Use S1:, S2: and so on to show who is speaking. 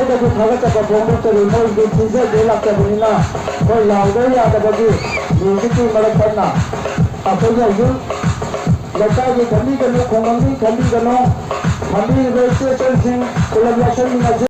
S1: ꯃꯥꯏꯀꯩꯗꯒꯤ ꯊꯥꯒꯠꯆꯕ ꯐꯣꯡꯗꯣꯛꯆꯔꯤ ꯃꯣꯏꯒꯤ ꯊꯤꯖꯒꯦ ꯂꯥꯛꯆꯕꯅꯤꯅ ꯃꯣꯏ ꯂꯥꯎꯗ ꯌꯥꯗꯕꯒꯤ ꯃ꯭ꯌꯨꯖꯤꯛꯀꯤ ꯃꯔꯛꯇ ꯑꯩꯈꯣꯏꯅ ꯍꯧꯖꯤꯛ ꯂꯩꯀꯥꯏꯒꯤ ꯈꯟꯕꯤꯒꯅꯨ ꯈꯨꯡꯒꯪꯒꯤ ꯈꯟꯕꯤꯒꯅꯨ ꯊꯝꯕꯤꯔꯤꯕ ꯏꯁꯇꯦꯁꯟꯁꯤꯡ ꯄꯨꯂꯞ ꯌꯥꯎꯁꯟꯃꯤꯟꯅꯁꯤ